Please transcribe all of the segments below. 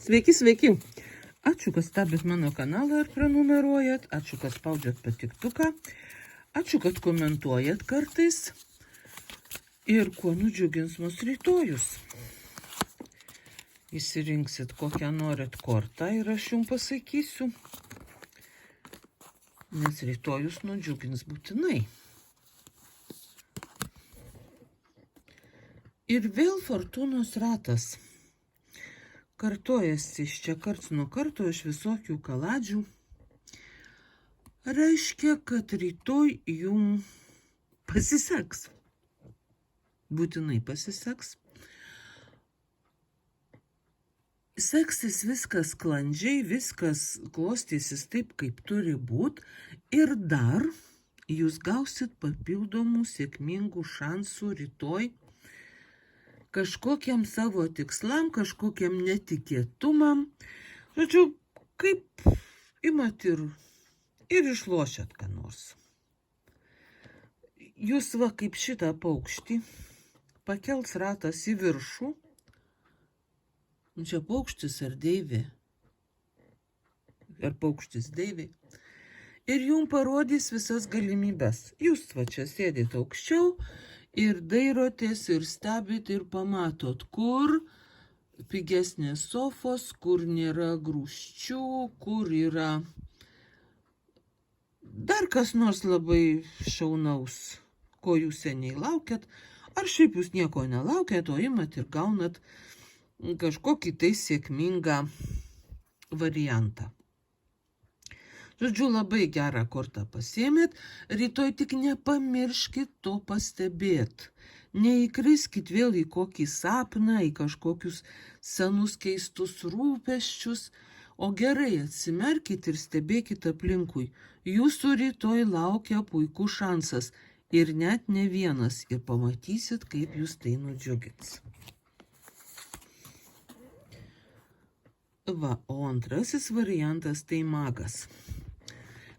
Sveiki, sveiki. Ačiū, kad stebit mano kanalą ir prenumeruojat. Ačiū, kad spaudžiat patiktuką. Ačiū, kad komentuojat kartais. Ir kuo nudžiugins mus rytojus. Įsirinksit kokią norit kortą ir aš jums pasakysiu. Nes rytojus nudžiugins būtinai. Ir vėl fortūnos ratas. Kartojasi iš čia karts nuo karto iš visokių kaladžių. Reiškia, kad rytoj jum pasiseks. Būtinai pasiseks. Seksis viskas sklandžiai, viskas klostysis taip, kaip turi būti. Ir dar jūs gausit papildomų sėkmingų šansų rytoj kažkokiam savo tikslam, kažkokiam netikėtumam. Žodžiu, kaip imat ir išlošiat ką nors. Jūs va kaip šitą paukštį pakels ratas į viršų. Čia paukštis ar deivė? Ar paukštis deivė? Ir jums parodys visas galimybes. Jūs va čia sėdit aukščiau ir dairotės ir stebit ir pamatot, kur pigesnės sofos, kur nėra grūsčių, kur yra dar kas nors labai šaunaus, ko jūs seniai laukiat, ar šiaip jūs nieko nelaukiat, o imat ir gaunat kažkokį tai sėkmingą variantą. Žodžiu, labai gerą kortą pasiėmėt, rytoj tik nepamirškit to pastebėt. Neįkriskit vėl į kokį sapną, į kažkokius senus keistus rūpesčius, o gerai atsimerkit ir stebėkit aplinkui. Jūsų rytoj laukia puikus šansas ir net ne vienas ir pamatysit, kaip jūs tai nudžiugins. Va, o antrasis variantas tai magas.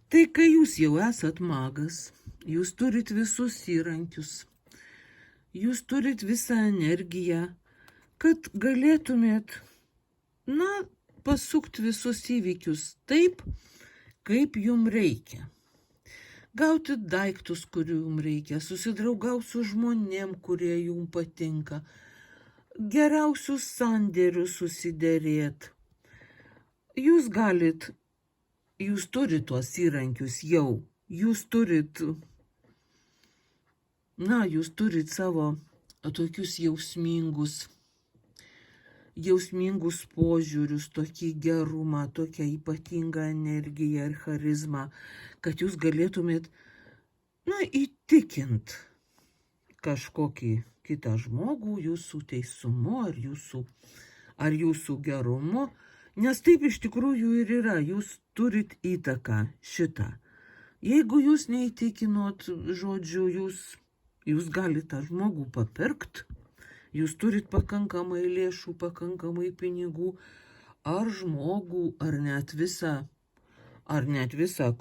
Tai kai jūs jau esat magas, jūs turit visus įrankius, jūs turit visą energiją, kad galėtumėt, pasukti visus įvykius taip, kaip jums reikia. Gauti daiktus, kurių jums reikia, susidraugauti su žmonėm, kurie jums patinka, geriausius sandėrius susiderėt. Jūs turit tuos įrankius jau, jūs turit savo tokius jausmingus požiūrius, tokį gerumą, tokią ypatingą energiją ir charizmą, kad jūs galėtumėt, įtikint kažkokį kitą žmogų jūsų teisumu ar jūsų gerumu. Nes taip iš tikrųjų ir yra, jūs turit įtaką šitą. Jeigu jūs neįtikinot žodžiu, jūs galite tą žmogų papirkt, jūs turit pakankamai lėšų, pakankamai pinigų, ar žmogų, ar net visą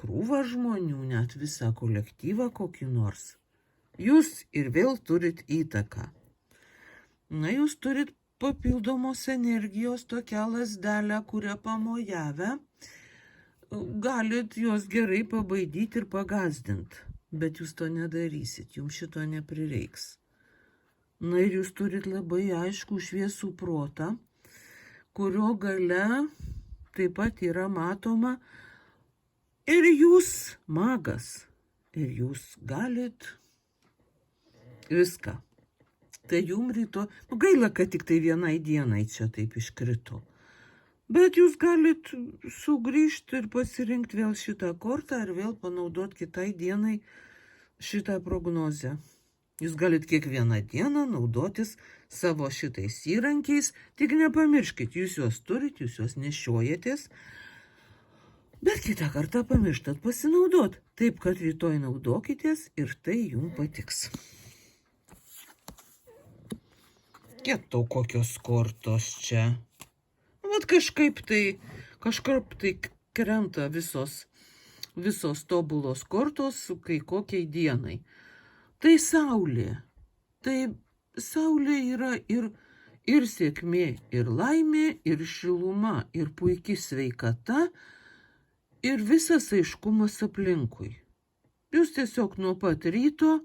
krūvą žmonių, net visą kolektyvą kokį nors. Jūs ir vėl turit įtaką. Jūs turit papildomos energijos tokią lazdelę, kurią pamojavę, galit jos gerai pabaidyti ir pagazdinti, bet jūs to nedarysit, jums šito neprireiks. Ir jūs turit labai aišku šviesų protą, kurio gale taip pat yra matoma ir jūs magas, ir jūs galit viską. Tai jums ryto, gaila, kad tik tai vienai dienai čia taip iškrito. Bet jūs galit sugrįžti ir pasirinkti vėl šitą kortą ir vėl panaudoti kitai dienai šitą prognozę. Jūs galit kiekvieną dieną naudotis savo šitais įrankiais, tik nepamirškit, jūs juos turit, jūs juos nešiojatės, bet kitą kartą pamirštat pasinaudot, taip kad rytoj naudokitės ir tai jums patiks. Kietau kokios kortos čia. Vat kažkaip tai krenta visos tobulos kortos kai kokiai dienai. Tai saulė. Tai saulė yra ir ir sėkmė, ir laimė, ir šiluma, ir puiki sveikata, ir visas aiškumas aplinkui. Jūs tiesiog nuo pat ryto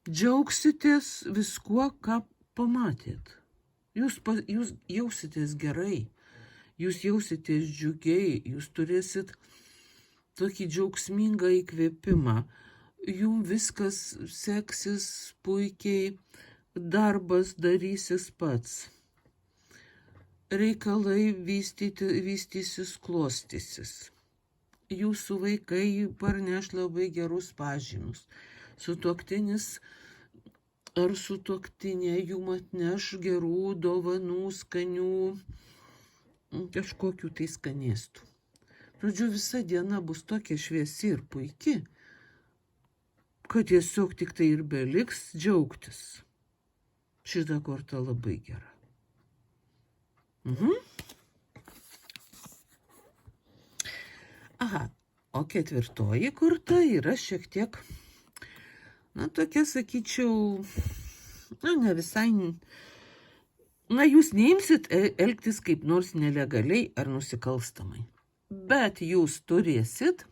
džiaugsitės viskuo, ką pamatėt. Jūs jausitės gerai, jūs jausitės džiugiai, jūs turėsit tokį džiaugsmingą įkvėpimą. Jums viskas seksis puikiai, darbas darysis pats. Reikalai vystysis, klostysis. Jūsų vaikai parneš labai gerus pažymius. Sutuoktinis ar sutuoktinė jum atneš gerų dovanų, skanių, kažkokių tai skanėstų. Žodžiu, visa diena bus tokia šviesi ir puiki, kad tiesiog tik tai ir beliks džiaugtis. Šitą kortą labai gera. Aha, o ketvirtoji korta yra šiek tiek, tokia, sakyčiau, ne visai, jūs neimsit elgtis kaip nors nelegaliai ar nusikalstamai, bet jūs turėsit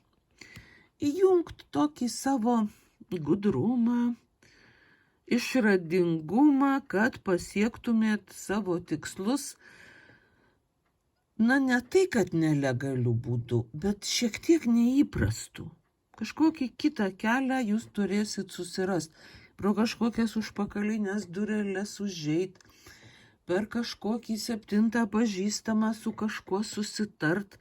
įjungti tokį savo gudrumą, išradingumą, kad pasiektumėt savo tikslus, ne tai, kad nelegalių būdų, bet šiek tiek neįprastų. Kažkokį kitą kelią jūs turėsit susirast. Pro kažkokias užpakalinės durelės užeit, per kažkokį 7 pažįstamą su kažkuo susitart,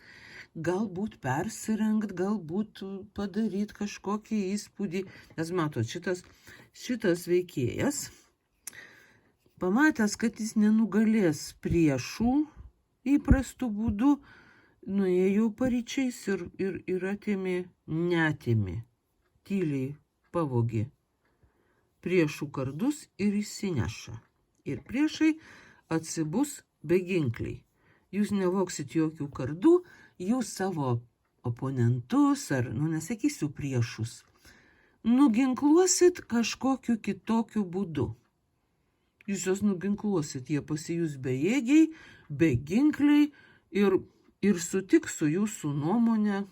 galbūt persirengt, galbūt padaryt kažkokį įspūdį. Nes matot, šitas veikėjas, pamatęs, kad jis nenugalės priešų įprastų būdų, nuėjo paryčiais ir neatėmė, tyliai pavogė priešų kardus ir įsineša. Ir priešai atsibus beginkliai. Jūs nevoksit jokių kardų, jūs savo oponentus ar, nesakysiu priešus, nuginkluosit kažkokiu kitokiu būdu. Jūs juos nuginkluosit, jie pasijus bejėgiai, beginkliai ir sutiks su jūsų nuomonė,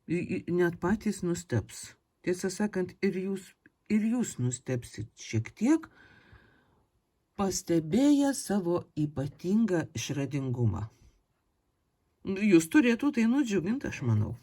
net patys nustebs. Tiesą sakant, ir jūs nustebsit šiek tiek, pastebėję savo ypatingą išradingumą. Jūs turėtų tai nudžiuginti, aš manau.